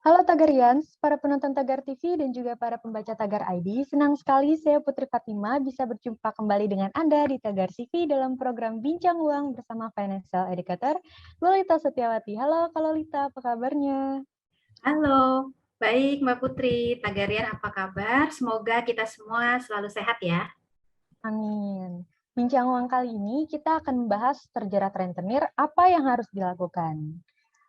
Halo Tagarians, para penonton Tagar TV dan juga para pembaca Tagar ID. Senang sekali saya Putri Fatima bisa berjumpa kembali dengan Anda di Tagar TV dalam program Bincang Uang bersama Financial Educator, Lolita Setiawati. Halo Kak Lolita, apa kabarnya? Halo, baik Mbak Putri. Tagarian apa kabar? Semoga kita semua selalu sehat ya. Amin. Bincang Uang kali ini kita akan membahas terjerat rentenir, apa yang harus dilakukan.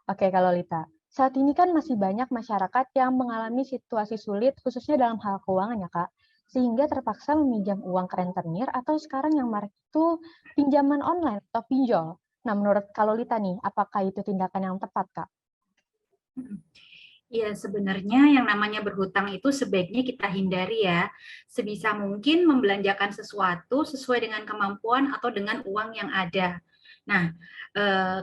Oke Kak Lolita, saat ini kan masih banyak masyarakat yang mengalami situasi sulit khususnya dalam hal keuangan ya Kak, sehingga terpaksa meminjam uang ke rentenir atau sekarang yang marak itu pinjaman online atau pinjol. Nah menurut Kak Lolita nih, apakah itu tindakan yang tepat Kak? Ya, sebenarnya yang namanya berhutang itu sebaiknya kita hindari ya. Sebisa mungkin membelanjakan sesuatu sesuai dengan kemampuan atau dengan uang yang ada. Nah,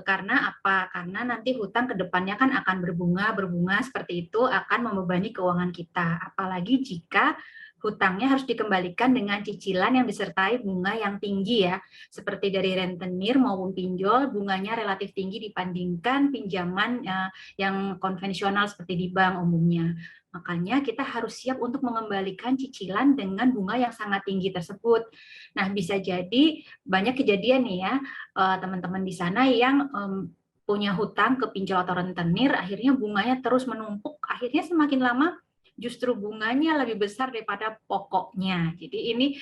karena apa? Karena nanti hutang ke depannya kan akan berbunga seperti itu akan membebani keuangan kita. Apalagi jika hutangnya harus dikembalikan dengan cicilan yang disertai bunga yang tinggi ya. Seperti dari rentenir maupun pinjol, bunganya relatif tinggi dibandingkan pinjaman yang konvensional seperti di bank umumnya. Makanya kita harus siap untuk mengembalikan cicilan dengan bunga yang sangat tinggi tersebut. Nah, bisa jadi banyak kejadian nih ya, teman-teman di sana yang punya hutang ke pinjol atau rentenir, akhirnya bunganya terus menumpuk, akhirnya semakin lama justru bunganya lebih besar daripada pokoknya. Jadi ini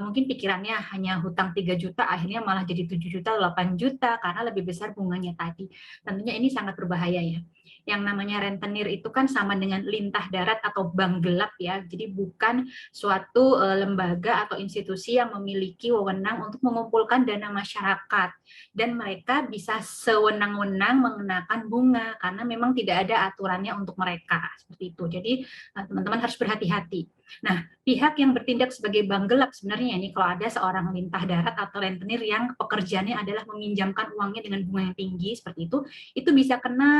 mungkin pikirannya hanya hutang 3 juta, akhirnya malah jadi 7 juta, 8 juta, karena lebih besar bunganya tadi. Tentunya ini sangat berbahaya ya. Yang namanya rentenir itu kan sama dengan lintah darat atau bank gelap ya. Jadi bukan suatu lembaga atau institusi yang memiliki wewenang untuk mengumpulkan dana masyarakat. Dan mereka bisa sewenang-wenang mengenakan bunga karena memang tidak ada aturannya untuk mereka. Seperti itu. Jadi teman-teman harus berhati-hati. Nah, pihak yang bertindak sebagai bank gelap sebenarnya ini kalau ada seorang lintah darat atau rentenir yang pekerjaannya adalah meminjamkan uangnya dengan bunga yang tinggi seperti itu bisa kena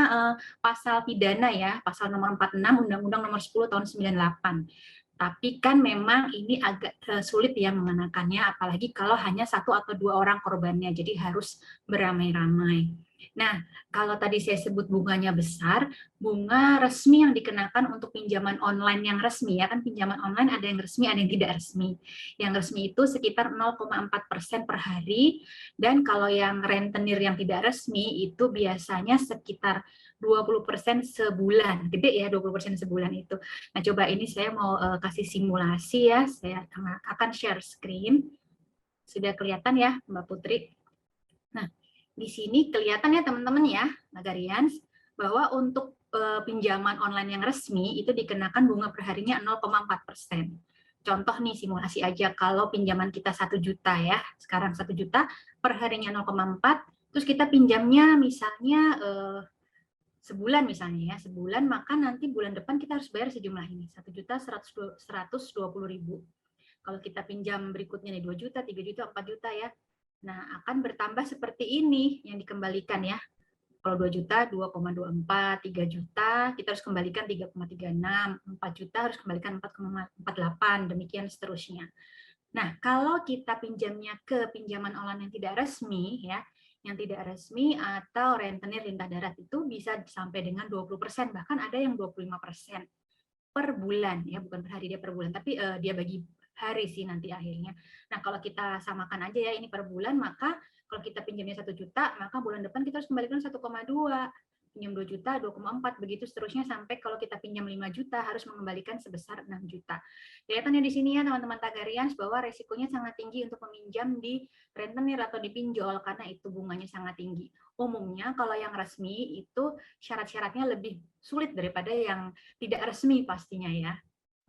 pasal pidana ya, pasal nomor 46 Undang-Undang nomor 10 tahun 98. Tapi kan memang ini agak sulit ya mengenakannya, apalagi kalau hanya satu atau dua orang korbannya, jadi harus beramai-ramai. Nah, kalau tadi saya sebut bunganya besar, bunga resmi yang dikenakan untuk pinjaman online yang resmi, ya kan pinjaman online ada yang resmi, ada yang tidak resmi. Yang resmi itu sekitar 0,4% per hari, dan kalau yang rentenir yang tidak resmi itu biasanya sekitar 20% sebulan, gede ya 20% sebulan itu. Nah, coba ini saya mau kasih simulasi ya, saya akan share screen. Sudah kelihatan ya, Mbak Putri? Nah, di sini kelihatan ya teman-teman ya, Nagarians, bahwa untuk pinjaman online yang resmi itu dikenakan bunga perharinya 0,4%. Contoh nih simulasi aja, kalau pinjaman kita 1 juta ya, sekarang 1 juta, perharinya 0,4, terus kita pinjamnya misalnya sebulan misalnya ya, sebulan, maka nanti bulan depan kita harus bayar sejumlah ini, 1.120.000. Kalau kita pinjam berikutnya nih 2 juta, 3 juta, 4 juta ya. Nah, akan bertambah seperti ini yang dikembalikan ya. Kalau 2 juta 2,24, 3 juta kita harus kembalikan 3,36, 4 juta harus kembalikan 4,48, demikian seterusnya. Nah, kalau kita pinjamnya ke pinjaman online yang tidak resmi ya, yang tidak resmi atau rentenir lintah darat itu bisa sampai dengan 20%, bahkan ada yang 25% per bulan ya, bukan per hari, dia per bulan, tapi dia bagi hari sih nanti akhirnya. Nah, kalau kita samakan aja ya ini per bulan, maka kalau kita pinjamnya 1 juta, maka bulan depan kita harus kembalikan 1,2, pinjam 2 juta, 2,4, begitu seterusnya sampai kalau kita pinjam 5 juta harus mengembalikan sebesar 6 juta. Kelihatannya di sini ya teman-teman Tagarians bahwa resikonya sangat tinggi untuk meminjam di rentenir atau di pinjol karena itu bunganya sangat tinggi. Umumnya kalau yang resmi itu syarat-syaratnya lebih sulit daripada yang tidak resmi pastinya ya.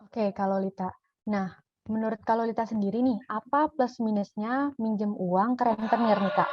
Oke Kak Lolita. Nah, menurut Kak Lolita sendiri nih, apa plus minusnya minjem uang ke rentenir nih Kak?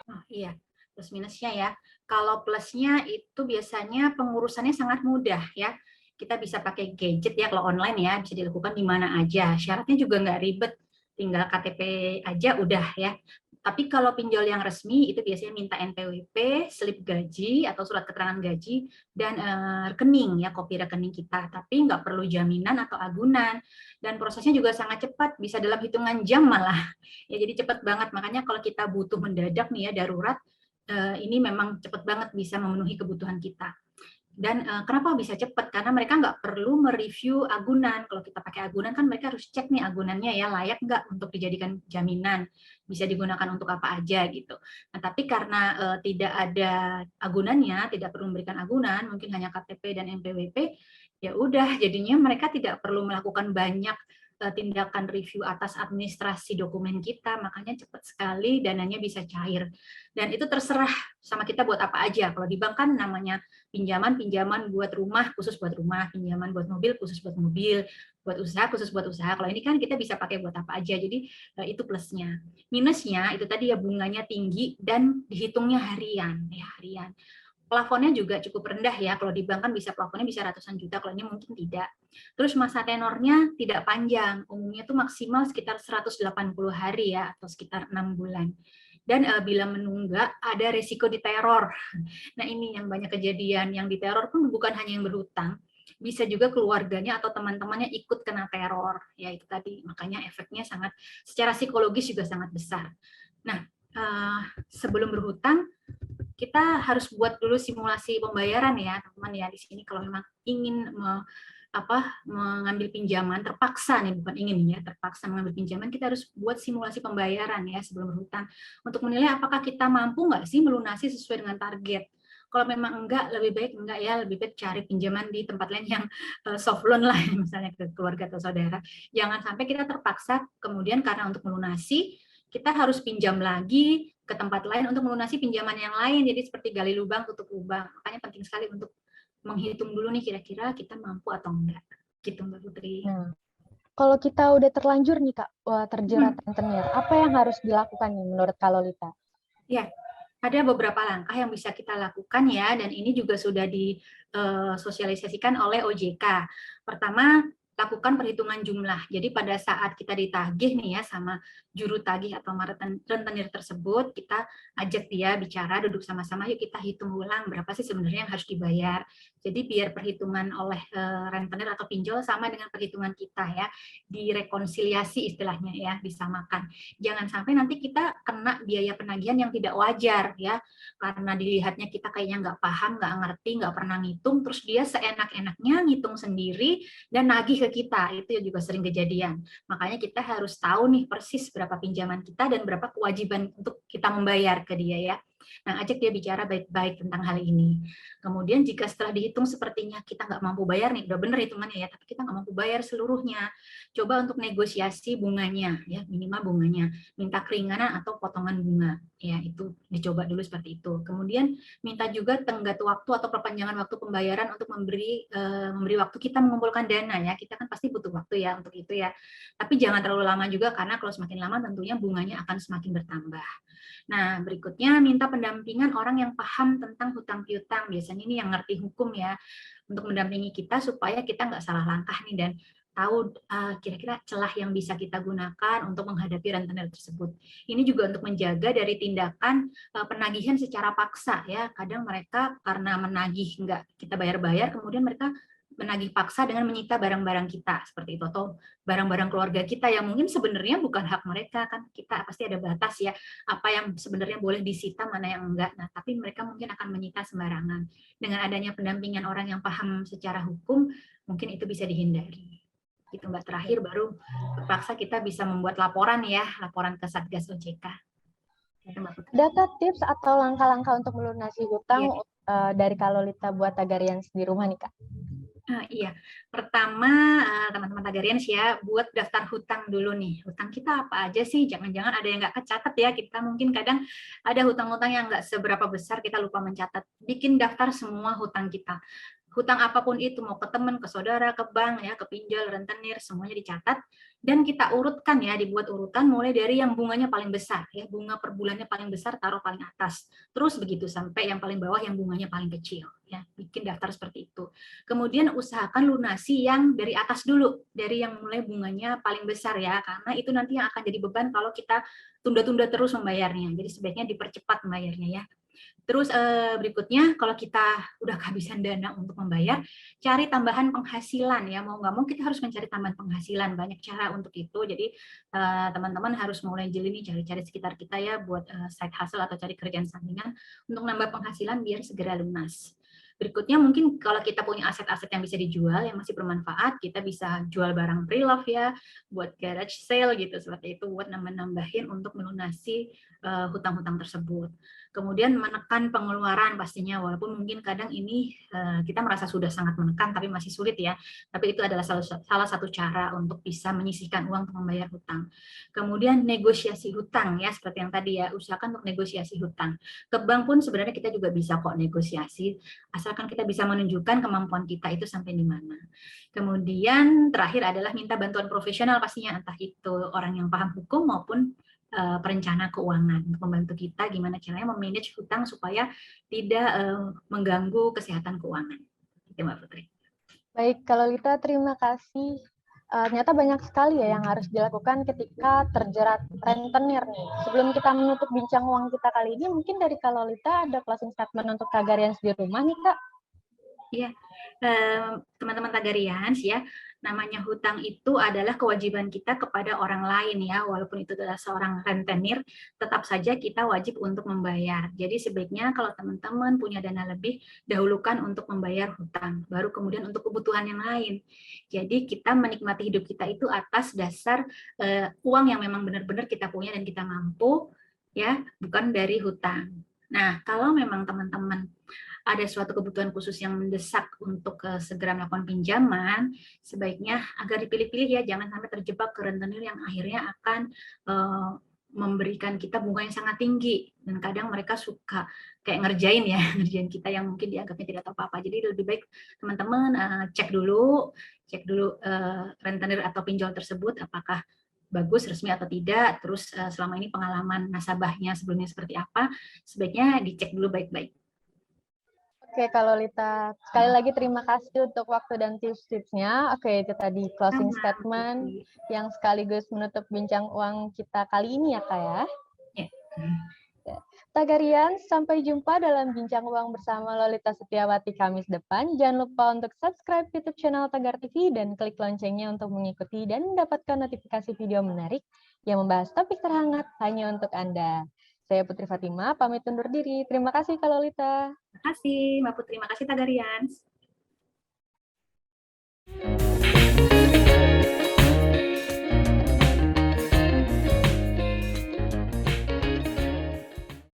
Oh, iya, plus minusnya ya. Kalau plusnya itu biasanya pengurusannya sangat mudah ya. Kita bisa pakai gadget ya, kalau online ya, bisa dilakukan di mana aja. Syaratnya juga nggak ribet, tinggal KTP aja udah ya. Tapi kalau pinjol yang resmi itu biasanya minta NPWP, slip gaji atau surat keterangan gaji, dan rekening ya, kopi rekening kita. Tapi nggak perlu jaminan atau agunan. Dan prosesnya juga sangat cepat, bisa dalam hitungan jam malah. Ya, jadi cepat banget. Makanya kalau kita butuh mendadak nih ya, darurat, ini memang cepat banget bisa memenuhi kebutuhan kita. Dan kenapa bisa cepat? Karena mereka nggak perlu mereview agunan. Kalau kita pakai agunan kan mereka harus cek nih agunannya ya layak nggak untuk dijadikan jaminan, bisa digunakan untuk apa aja gitu. Nah, tapi karena tidak ada agunannya, tidak perlu memberikan agunan, mungkin hanya KTP dan NPWP, ya udah jadinya mereka tidak perlu melakukan banyak tindakan review atas administrasi dokumen kita, makanya cepat sekali dananya bisa cair. Dan itu terserah sama kita buat apa aja. Kalau di bank kan namanya pinjaman buat rumah khusus buat rumah, pinjaman buat mobil khusus buat mobil, buat usaha khusus buat usaha. Kalau ini kan kita bisa pakai buat apa aja. Jadi itu plusnya. Minusnya itu tadi ya bunganya tinggi dan dihitungnya harian, ya harian. Plafonnya juga cukup rendah ya. Kalau di bank kan bisa plafonnya bisa ratusan juta, kalau ini mungkin tidak. Terus masa tenornya tidak panjang. Umumnya tuh maksimal sekitar 180 hari ya atau sekitar 6 bulan. Dan bila menunggak ada resiko diteror. Nah, ini yang banyak kejadian. Yang diteror pun bukan hanya yang berhutang, bisa juga keluarganya atau teman-temannya ikut kena teror. Ya, itu tadi. Makanya efeknya sangat secara psikologis juga sangat besar. Nah, sebelum berhutang kita harus buat dulu simulasi pembayaran ya teman-teman ya di sini kalau memang ingin mengambil pinjaman terpaksa nih bukan ingin ya terpaksa mengambil pinjaman kita harus buat simulasi pembayaran ya sebelum berhutang untuk menilai apakah kita mampu nggak sih melunasi sesuai dengan target. Kalau memang enggak, lebih baik enggak ya, lebih baik cari pinjaman di tempat lain yang soft loan lah, misalnya ke keluarga atau saudara. Jangan sampai kita terpaksa kemudian karena untuk melunasi kita harus pinjam lagi ke tempat lain untuk melunasi pinjaman yang lain. Jadi seperti gali lubang tutup lubang. Makanya penting sekali untuk menghitung dulu nih kira-kira kita mampu atau enggak. Gitu Mbak Putri. Nah, kalau kita udah terlanjur nih Kak, terjerat rentenir, apa yang harus dilakukan nih menurut Kak Lolita? Ya, ada beberapa langkah yang bisa kita lakukan ya, dan ini juga sudah disosialisasikan oleh OJK. Pertama, lakukan perhitungan jumlah. Jadi pada saat kita ditagih nih ya sama juru tagih atau rentenir tersebut, kita ajak dia bicara, duduk sama-sama, yuk kita hitung ulang berapa sih sebenarnya yang harus dibayar. Jadi biar perhitungan oleh rentenir atau pinjol sama dengan perhitungan kita ya, direkonsiliasi istilahnya ya, disamakan. Jangan sampai nanti kita kena biaya penagihan yang tidak wajar ya, karena dilihatnya kita kayaknya nggak paham, nggak ngerti, nggak pernah ngitung, terus dia seenak-enaknya ngitung sendiri dan nagih ke kita. Itu juga sering kejadian. Makanya kita harus tahu nih persis berapa pinjaman kita dan berapa kewajiban untuk kita membayar ke dia ya. Nah, ajak dia bicara baik-baik tentang hal ini. Kemudian jika setelah dihitung sepertinya kita nggak mampu bayar nih, udah bener hitungannya ya, tapi kita nggak mampu bayar seluruhnya, coba untuk negosiasi bunganya, ya minimal bunganya, minta keringanan atau potongan bunga, ya itu dicoba dulu seperti itu. Kemudian minta juga tenggat waktu atau perpanjangan waktu pembayaran untuk memberi waktu kita mengumpulkan dana ya, kita kan pasti butuh waktu ya untuk itu ya, tapi jangan terlalu lama juga karena kalau semakin lama tentunya bunganya akan semakin bertambah. Nah, berikutnya minta pendampingan orang yang paham tentang hutang piutang. Biasanya ini yang ngerti hukum ya, untuk mendampingi kita supaya kita nggak salah langkah nih dan tahu kira-kira celah yang bisa kita gunakan untuk menghadapi rentenir tersebut. Ini juga untuk menjaga dari tindakan penagihan secara paksa ya. Kadang mereka karena menagih nggak kita bayar-bayar, kemudian mereka menagih paksa dengan menyita barang-barang kita seperti itu atau barang-barang keluarga kita yang mungkin sebenarnya bukan hak mereka kan, kita pasti ada batas ya apa yang sebenarnya boleh disita mana yang enggak. Nah, tapi mereka mungkin akan menyita sembarangan. Dengan adanya pendampingan orang yang paham secara hukum, mungkin itu bisa dihindari. Itu Mbak, terakhir baru terpaksa kita bisa membuat laporan ya, laporan ke Satgas OJK. Data tips atau langkah-langkah untuk melunasi hutang dari Kak Lolita buat Tagarians di rumah nih Kak? Iya, pertama teman-teman Tagarians ya, buat daftar hutang dulu nih. Hutang kita apa aja sih? Jangan-jangan ada yang nggak kecatat ya. Kita mungkin kadang ada hutang-hutang yang nggak seberapa besar, kita lupa mencatat. Bikin daftar semua hutang kita. Hutang apapun itu, mau ke teman, ke saudara, ke bank, ya, ke pinjol, rentenir, semuanya dicatat. Dan kita urutkan ya, dibuat urutan mulai dari yang bunganya paling besar. Ya, bunga per bulannya paling besar, taruh paling atas. Terus begitu, sampai yang paling bawah yang bunganya paling kecil. Ya, bikin daftar seperti itu. Kemudian usahakan lunasi yang dari atas dulu, dari yang mulai bunganya paling besar ya, karena itu nanti yang akan jadi beban kalau kita tunda-tunda terus membayarnya. Jadi sebaiknya dipercepat membayarnya ya. Terus berikutnya, kalau kita udah kehabisan dana untuk membayar, cari tambahan penghasilan ya. Mau nggak mau kita harus mencari tambahan penghasilan. Banyak cara untuk itu. Jadi teman-teman harus mulai jeli nih cari-cari sekitar kita ya buat side hustle atau cari kerjaan sampingan untuk nambah penghasilan biar segera lunas. Berikutnya mungkin kalau kita punya aset-aset yang bisa dijual, yang masih bermanfaat, kita bisa jual barang pre-love ya, buat garage sale gitu, seperti itu, buat nambah-nambahin untuk melunasi hutang-hutang tersebut. Kemudian menekan pengeluaran pastinya, walaupun mungkin kadang ini kita merasa sudah sangat menekan, tapi masih sulit ya. Tapi itu adalah salah satu cara untuk bisa menyisihkan uang untuk membayar hutang. Kemudian negosiasi hutang ya, seperti yang tadi ya, usahakan untuk negosiasi hutang. Ke bank pun sebenarnya kita juga bisa kok negosiasi, asalkan kita bisa menunjukkan kemampuan kita itu sampai di mana. Kemudian terakhir adalah minta bantuan profesional pastinya, entah itu orang yang paham hukum maupun perencana keuangan untuk membantu kita gimana caranya memanage hutang supaya tidak mengganggu kesehatan keuangan. Itu Mbak Putri. Baik, kalau Lita terima kasih. Ternyata banyak sekali ya yang harus dilakukan ketika terjerat rentenir nih. Sebelum kita menutup bincang uang kita kali ini, mungkin dari kalau Lita ada closing statement untuk Tagarians di rumah nih Kak. Iya, teman-teman Tagarians ya, namanya hutang itu adalah kewajiban kita kepada orang lain ya, walaupun itu adalah seorang rentenir, tetap saja kita wajib untuk membayar. Jadi sebaiknya kalau teman-teman punya dana lebih, dahulukan untuk membayar hutang, baru kemudian untuk kebutuhan yang lain. Jadi kita menikmati hidup kita itu atas dasar uang yang memang benar-benar kita punya dan kita mampu, ya, bukan dari hutang. Nah, kalau memang teman-teman ada suatu kebutuhan khusus yang mendesak untuk segera melakukan pinjaman, sebaiknya agar dipilih-pilih ya, jangan sampai terjebak ke rentenir yang akhirnya akan memberikan kita bunga yang sangat tinggi, dan kadang mereka suka kayak ngerjain ya, ngerjain kita yang mungkin dianggapnya tidak tahu apa-apa. Jadi lebih baik teman-teman cek dulu rentenir atau pinjol tersebut apakah bagus, resmi atau tidak, terus selama ini pengalaman nasabahnya sebelumnya seperti apa, sebaiknya dicek dulu baik-baik. Oke, kalau Lita, sekali lagi terima kasih untuk waktu dan tips-tipsnya. Oke, itu tadi closing statement yang sekaligus menutup bincang uang kita kali ini ya, Kak ya. Tagarian, sampai jumpa dalam bincang uang bersama Lolita Setiawati Kamis depan. Jangan lupa untuk subscribe YouTube channel Tagar TV dan klik loncengnya untuk mengikuti dan mendapatkan notifikasi video menarik yang membahas topik terhangat hanya untuk Anda. Saya Putri Fatima, pamit undur diri. Terima kasih, Kak Lolita. Terima kasih, Mbak Putri. Terima kasih, Tagarians.